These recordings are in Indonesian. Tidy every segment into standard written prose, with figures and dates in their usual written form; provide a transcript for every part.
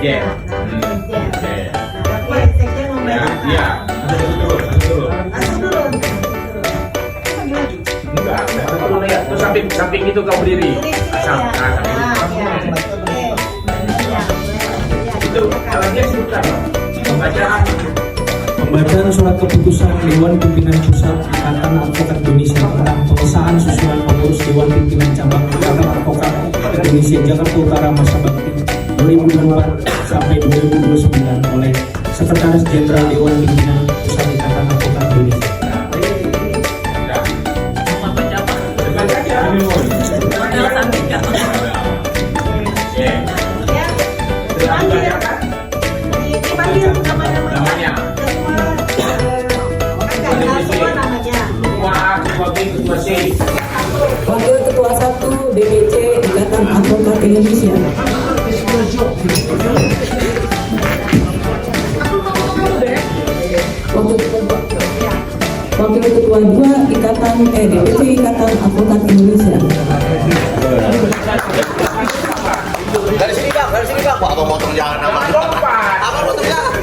sekjen. Oke. Sekjen membantu. Iya. Turun. Enggak. Terus samping itu kau berdiri. Itu kalau dia sebutkan Pembacaan surat keputusan Dewan Pimpinan Pusat Ikatan Advokat Indonesia tentang pengesahan susunan pengurus Dewan Pimpinan Cabang Ikatan Advokat Indonesia Jakarta Utara masa bakti 2004 sampai 2029 oleh Sekretaris Jenderal Dewan Pimpinan Pusat Ikatan Advokat Indonesia. Wakil Ketua 1 DPC Ikatan Advokat Indonesia. Wakil Ketua 2 Ikatan DPC Ikatan Advokat Indonesia. Dari sini bang, Pak, abang potong jalan nama. Abang potong jalan.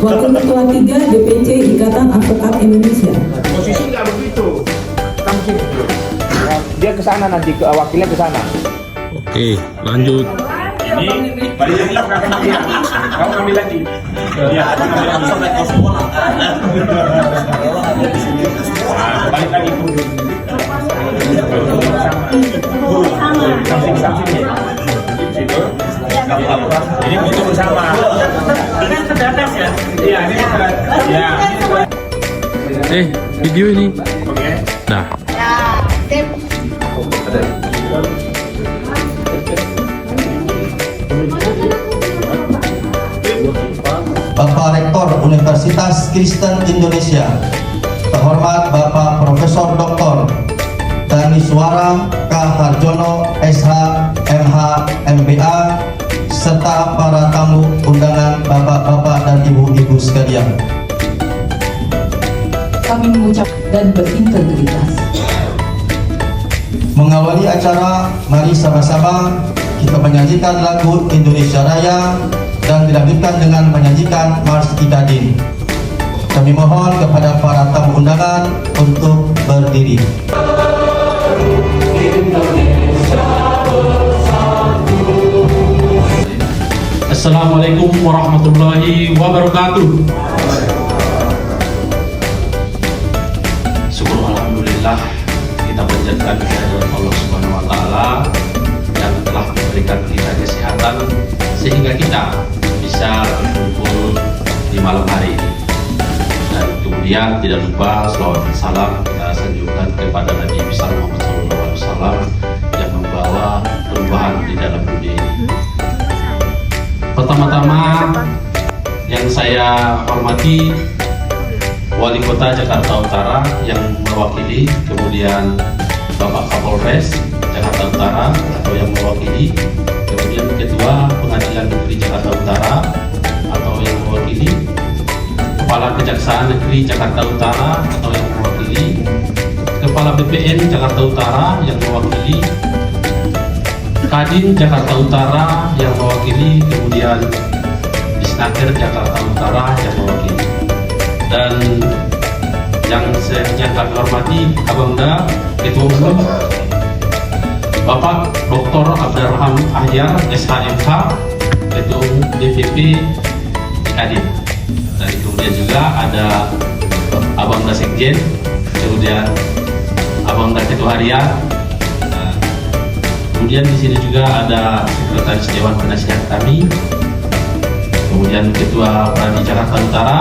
Wakil Ketua 3 DPC Ikatan Advokat Indonesia. posisi nggak begitu. Kamu sini. Dia ke sana nanti, ke wakilnya ke sana. Oke, lanjut. Ini balik lagi belakang dia. Kamu ambil lagi. Iya. Balik lagi turun. Samping. Situ. Ini butuh bersama. Ini kan terbatas ya? Iya, ini terbatas. Ya. Video ini. Oke. Nah, Bapak Rektor Universitas Kristen Indonesia, terhormat Bapak Profesor Dr. Daniswara K. Harjono, SH, MH, MBA, serta para tamu undangan Bapak-Bapak dan Ibu-Ibu sekalian. Kami mengucap dan berintegritas. Mengawali acara, mari sama-sama kita menyanyikan lagu Indonesia Raya dan dilanjutkan dengan menyanyikan Mars Idadin. Kami mohon kepada para tamu undangan untuk berdiri. Assalamualaikum warahmatullahi wabarakatuh. Syukur alhamdulillah kita panjatkan kehadirat Allah Subhanahu wa taala yang telah memberikan kita kesehatan sehingga kita bisa berkumpul di malam hari ini. Dan kemudian tidak lupa selawat dan salam kita sanjungkan kepada Nabi besar Muhammad SAW yang membawa perubahan di dalam dunia ini. Pertama-tama yang saya hormati Wali Kota Jakarta Utara yang mewakili, kemudian Bapak Kapolres Jakarta Utara atau yang mewakili, kemudian Ketua Pengadilan Negeri Jakarta Utara atau yang mewakili, Kepala Kejaksaan Negeri Jakarta Utara atau yang mewakili, Kepala BPN Jakarta Utara yang mewakili, Kadin Jakarta Utara yang mewakili, kemudian Disnaker Jakarta Utara yang mewakili, dan yang kami hormati Abangda Ketua Umum Bapak Dr. Abdurrahman Ahyar SHMH Ketua Umum DPP Kadin, dan kemudian juga ada Abangda Sekjen, kemudian Abangda Ketua Harian. Kemudian di sini juga ada Sekretaris Dewan Penasihat kami, kemudian Ketua Pradi Jakarta Utara,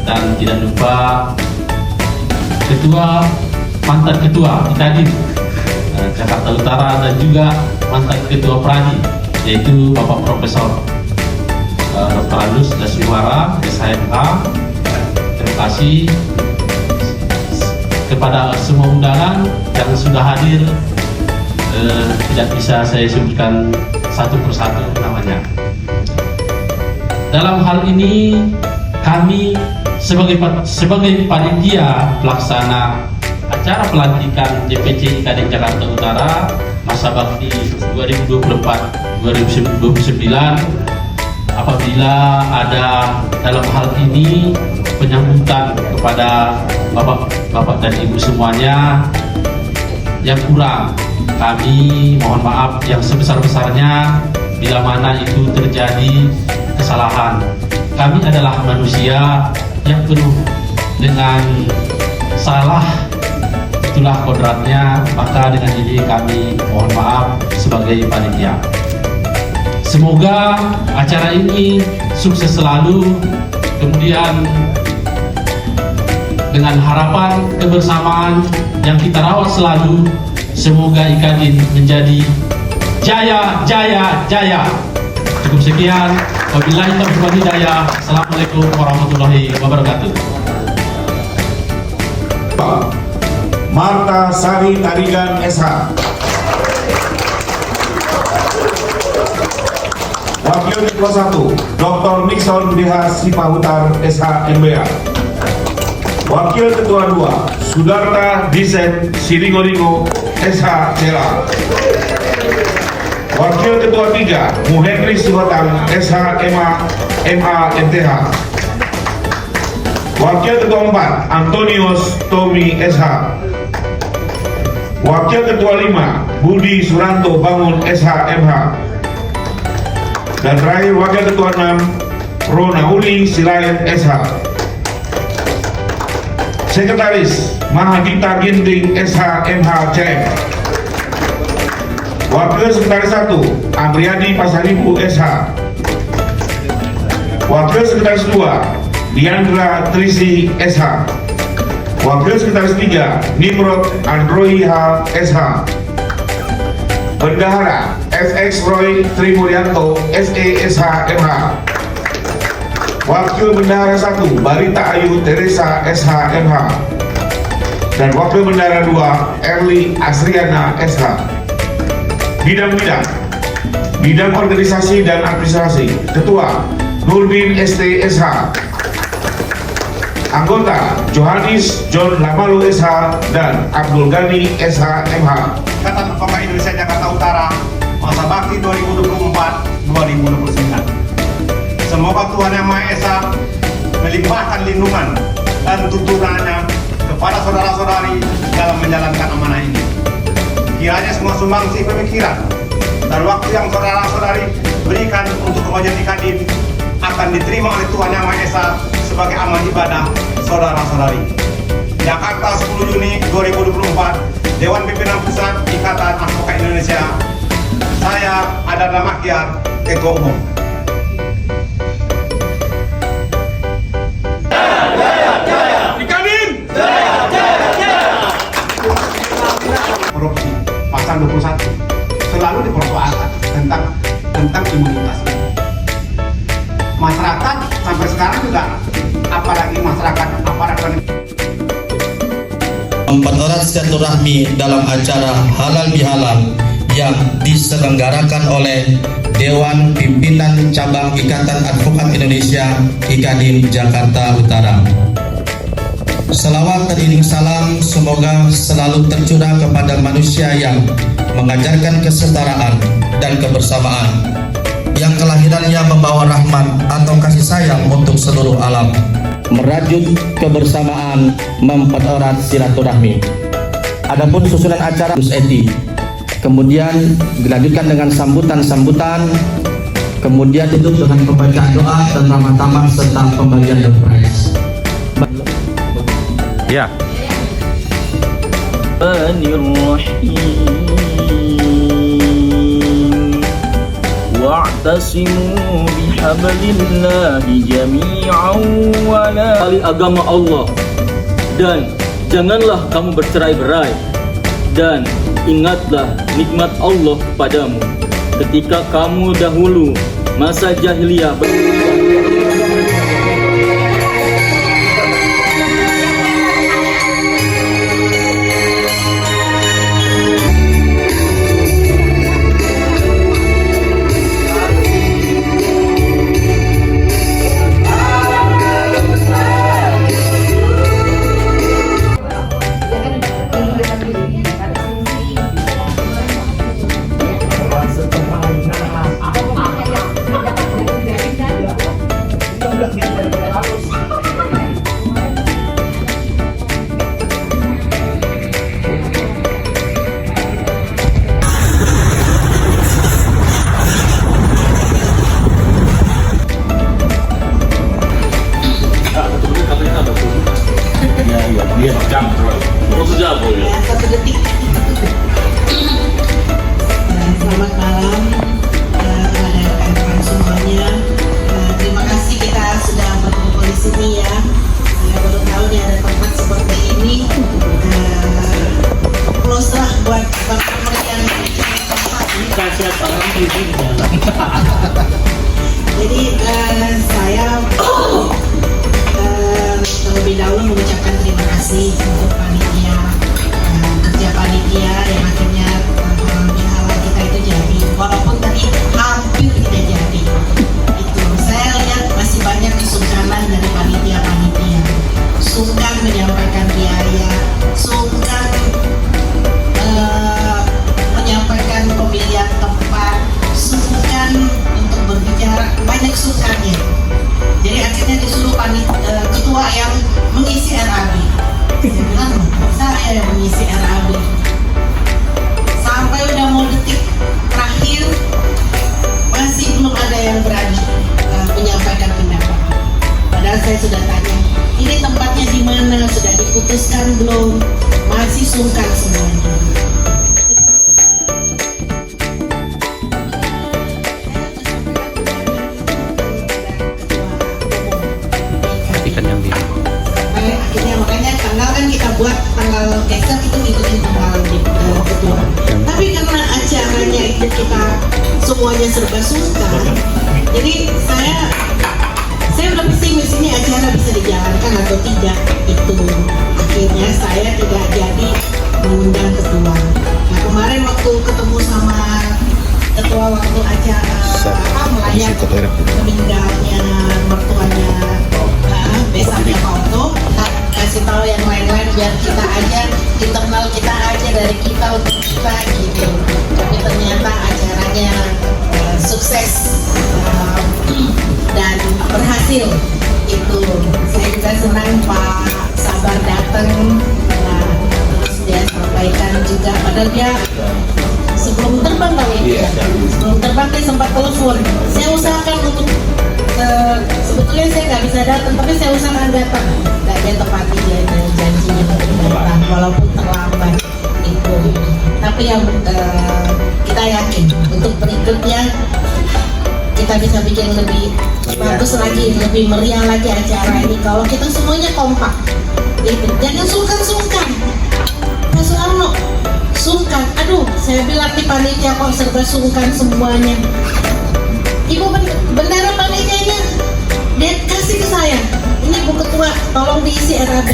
dan tidak lupa mantan Ketua Kadin Jakarta Utara dan juga mantan Ketua Pradi, yaitu Bapak Profesor Dr. Anus Dasyuara SHMH. Terima kasih kepada semua undangan yang sudah hadir. Tidak bisa saya sebutkan satu persatu namanya. Dalam hal ini kami sebagai panitia pelaksana acara pelantikan DPC IKADIN Jakarta Utara masa bakti 2024-2029 apabila ada dalam hal ini penyambutan kepada bapak dan ibu semuanya yang kurang, kami mohon maaf yang sebesar-besarnya bila mana itu terjadi kesalahan. Kami adalah manusia yang penuh dengan salah, itulah kodratnya, maka dengan ini kami mohon maaf sebagai panitia. Semoga acara ini sukses selalu, kemudian dengan harapan kebersamaan yang kita rawat selalu, semoga IKADIN menjadi jaya, jaya, jaya. Cukup sekian. Wabillahi taufiq wal hidayah. Assalamualaikum warahmatullahi wabarakatuh. Marta Sari Tarigan SH. Wakil Ketua 1 Dr. Nixon DH Sipahutar SH MBA. Wakil Ketua 2 Sudarta Disen Siringo SH CLA. Wakil Ketua 3 Muhendri Suhatan SH MA MTH. Wakil Ketua 4 Antonius Tommy SH. Wakil Ketua 5 Budi Suranto Bangun SH MH. Dan terakhir Wakil Ketua 6 Ronauli Silayan SH. Sekretaris Mahadita Ginting SH MH CM. Wakil Sekretaris 1 Amriadi Pasaribu SH. Wakil Sekretaris 2 Diandra Trisi SH. Wakil Sekretaris 3 Nimrod Androiha SH. Bendahara FX Roy Trimuryanto SE SH MH. Wakil Bendahara 1 Barita Ayu Teresa SH MH. Dan Wakil Bendahara 2 Erli Asriana SH. Bidang organisasi dan administrasi Ketua Nurdin ST SH. Anggota Johannes John Lamalu SH dan Abdul Ghani SH MH. Ikatan Advokat Indonesia Jakarta Utara masa bakti 2024-2029. Semoga Tuhan Yang Maha Esa melimpahkan lindungan dan tuntunannya kepada saudara-saudari dalam menjalankan amanah ini. Kiranya semua sumbangsi pemikiran dan waktu yang saudara-saudari berikan untuk kemajuan IKADIN akan diterima oleh Tuhan Yang Maha Esa sebagai amal ibadah saudara-saudari. Jakarta 10 Juni 2024, Dewan Pimpinan Pusat Ikatan Advokat Indonesia. Saya Adana Makyar, Ketua Umum. Korupsi pasal 21 selalu dipersoalkan tentang imunitas. Masyarakat sampai sekarang juga, apalagi masyarakat aparat 4 erat silaturahmi dalam acara halal bihalal yang diselenggarakan oleh Dewan Pimpinan Cabang Ikatan Advokat Indonesia IKADIN Jakarta Utara. Salawat dan iring salam semoga selalu tercurah kepada manusia yang mengajarkan kesetaraan dan kebersamaan, yang kelahirannya membawa rahmat atau kasih sayang untuk seluruh alam, merajut kebersamaan, mempererat silaturahmi. Adapun susunan acara eti, kemudian dilanjutkan dengan sambutan-sambutan, kemudian ditutup dengan pembacaan doa dan tamat-tamat serta pembagian door prize. Ya. Wa'tasimu bihablillahi jami'an wa la agama Allah, dan janganlah kamu bercerai-berai, dan ingatlah nikmat Allah kepadamu ketika kamu dahulu masa jahiliyah Satu detik. Selamat malam kepada rekan-rekan semuanya. Terima kasih kita sudah berkumpul di sini ya. Saya baru tahu nih ada tempat seperti ini. Close lah buat pemberian tempat. Jadi saya terlebih dahulu mengucapkan terima kasih untuk panitia, kerja panitia yang akhirnya bihala kita itu jadi, walaupun tadi hampir tidak jadi. Itu saya lihat masih banyak kesungkanan dari panitia-panitia, sungkan menyampaikan biaya, sungkan menyampaikan pemilihan tempat, sungkan untuk berbicara, banyak sungkannya. Jadi akhirnya disuruh ketua yang mengisi RAB. Saya bilang, saya yang mengisi RAB. Sampai udah mau detik terakhir, masih belum ada yang berani menyampaikan pendapat. Padahal saya sudah tanya, ini tempatnya di mana, sudah diputuskan belum? Masih sungkan semuanya. Makanya tanggal kan kita buat tanggal besok itu ngikutin tanggal ketua. Tapi karena acaranya itu kita semuanya serba sungkan, jadi saya udah pesimis ini acara bisa dijalankan atau tidak. Itu akhirnya saya tidak jadi mengundang ketua. Nah kemarin waktu ketemu sama ketua waktu acara melayan meninggalnya mertuanya besarnya Pak Otto, kasih tahu yang lain-lain biar kita aja, internal kita aja dari kita untuk kita gitu. Tapi ternyata acaranya sukses dan berhasil. Itu saya juga senang Pak Sabar datang, terus dia sampaikan juga, padahal dia sebelum terbang sebelum terbang dia sempat telepon. Saya usahakan untuk sebetulnya saya nggak bisa datang, tapi saya usahakan datang. Dan dia tepati janjinya untuk datang, walaupun terlambat itu. Tapi yang kita yakin untuk berikutnya kita bisa bikin lebih bagus lagi, lebih meriah lagi acara ini. Kalau kita semuanya kompak, gitu. Jangan sungkan-sungkan. Pak Soeharno sungkan. Aduh, saya bilang di panitia kok serba sungkan semuanya. Ibu bendera panitianya dia kasih ke saya. Ini Bu Ketua, tolong diisi RAB.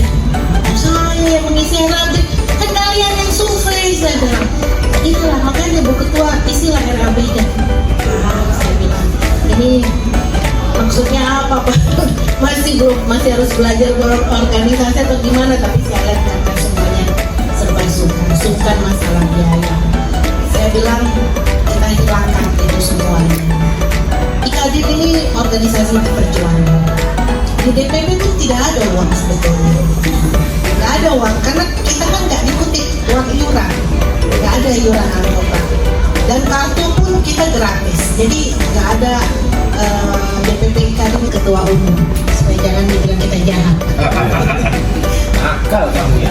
Saya yang mengisi RAB, kan kalian yang survei. Saya bilang, inilah makanya Bu Ketua isilah RAB-nya. Saya bilang, ini maksudnya apa Pak? masih harus belajar berorganisasi atau gimana? Tapi saya lihat karena semuanya serba sungkan masalah biaya. Saya bilang kita hilangkan itu semuanya. IKADIN ini organisasi perjuangan. Di DPP itu tidak ada uang sebetulnya. Tidak ada uang karena kita kan nggak diikuti uang iuran. Nggak ada iuran anggota. Dan kartu pun kita gratis. Jadi nggak ada DPP IKADIN ketua umum. Supaya jangan dibilang kita jahat. Akal kamu ya.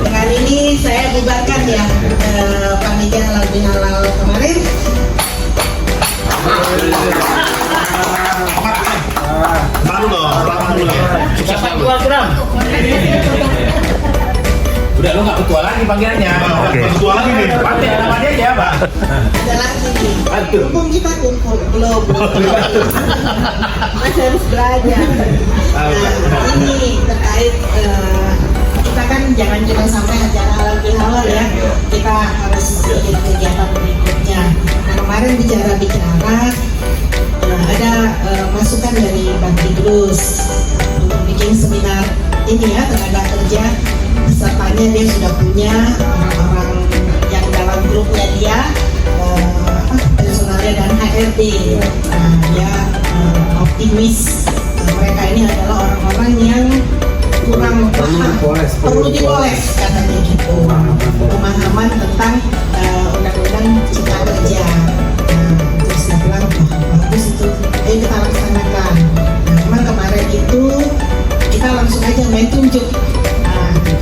Dengan ini saya bubarkan ya panitia halal bihalal kemarin. Malu dong, selamat dulu ya. Sukses selalu. Udah lo nggak ketua lagi panggilannya. Oke. Ketua lagi nih. Pantai nama dia aja Pak. Ada lagi nih. Mumpung kita kumpul belum. Masih harus belajar. Nah, ini terkait kita kan jangan cuma sampai acara halal bihalal ya. Kita harus bikin kegiatan berikutnya. Nah kemarin bicara ada masukan dari Bang Idrus untuk bikin seminar ini ya tenaga kerja. Pesertanya dia sudah punya orang-orang yang dalam grupnya dia personalnya dan HRD. Nah, dia optimis mereka ini adalah orang-orang yang kurang paham, perlu dipoles katanya gitu, pemahaman tentang undang-undang cipta kerja. Terus saya bilang bagus itu, kita laksanakan. Cuman kemarin itu kita langsung aja main tunjuk,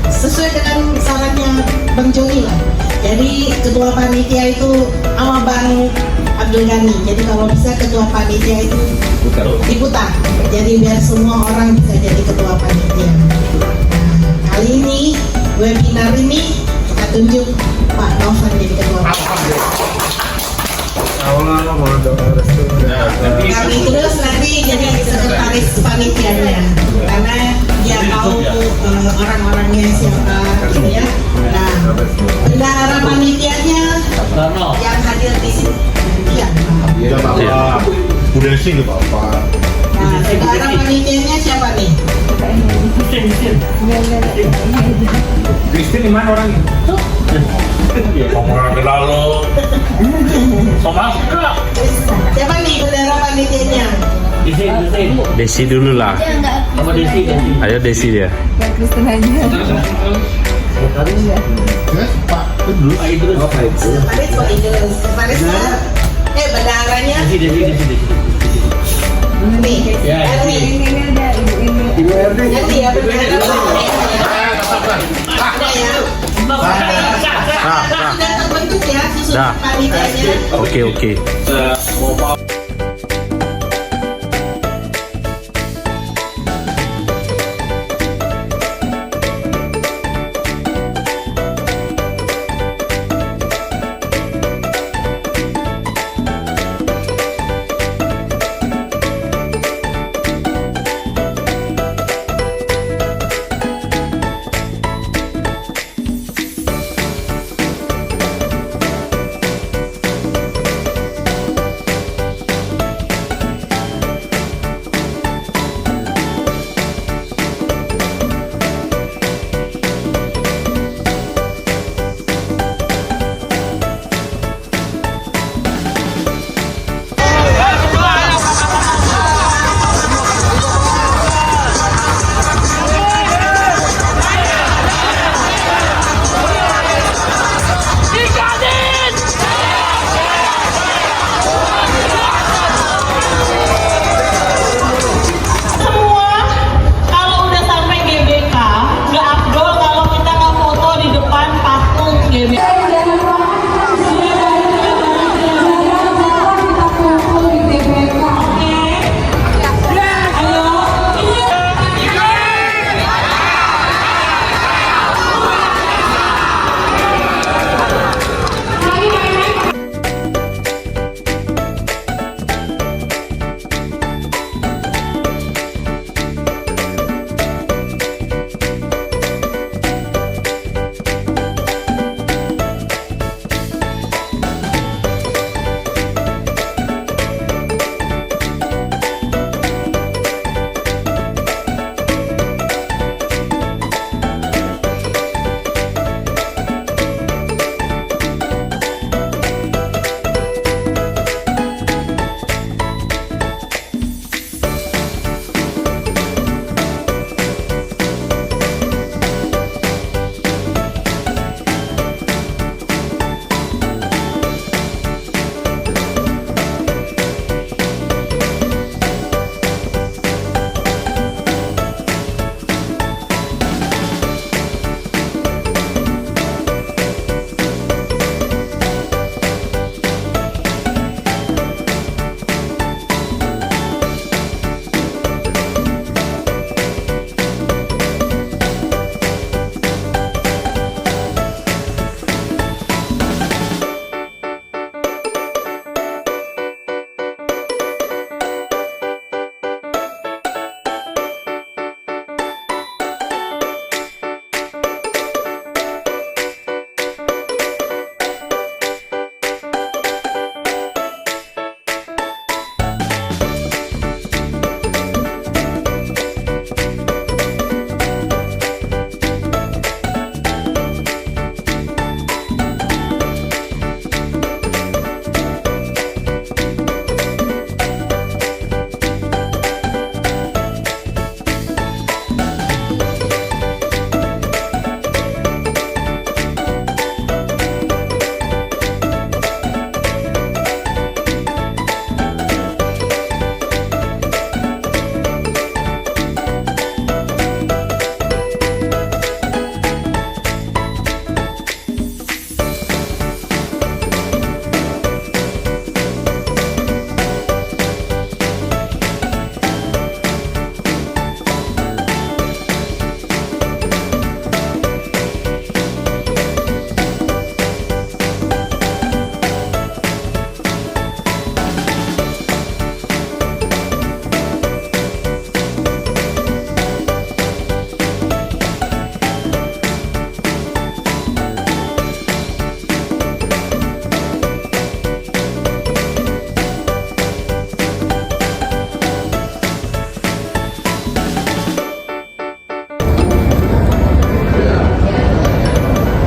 sesuai dengan sarannya Bang Joni lah. Jadi ketua panitia itu sama Bang Abdul Ghani. Jadi kalau bisa ketua panitia itu diputar. Jadi biar semua orang bisa jadi ketua panitia. Kali ini webinar ini kita tunjuk Pak Novan jadi ketua panitia. Kami terus nanti jadi sekretaris panitianya karena dia tahu orang-orangnya siapa gitu ya. Nah, bendahara panitianya yang hadir di sini. Iya. Udah sih nggak apa-apa. Nah, bendahara panitianya siapa nih? Kristin di mana orangnya? Ngomong kenal lo. Sama kak. Siapa nih bendahara panitianya? Desi dulu lah. Sama Desi. Ayo Desi dia. Pak Sekretaris Pak Idrus. Sekretaris bendaharanya nih. Erni. Nanti ya bendahara. Ada ya. Sudah terbentuk ya susunan panitianya. Oke.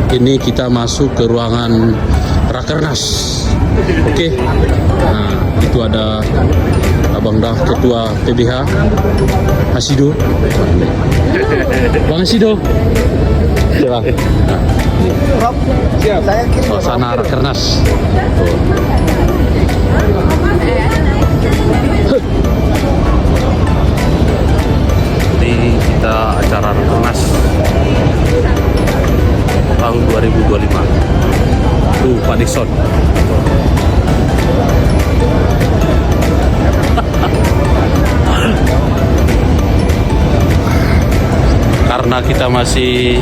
Ini kita masuk ke ruangan Rakernas. Oke. Nah, itu ada Abang Dah, Ketua PBH Hasido. Bang Hasido. Ya, Bang. Nah, suasana Rakernas. Ini kita acara Rakernas tahun 2025. Tuh Pak Nixon. Karena kita masih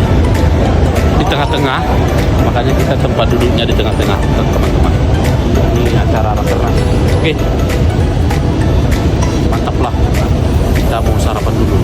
di tengah-tengah, makanya kita tempat duduknya di tengah-tengah, teman-teman. Ini acara Rakernas. Oke, mantap lah. Kita mau sarapan dulu.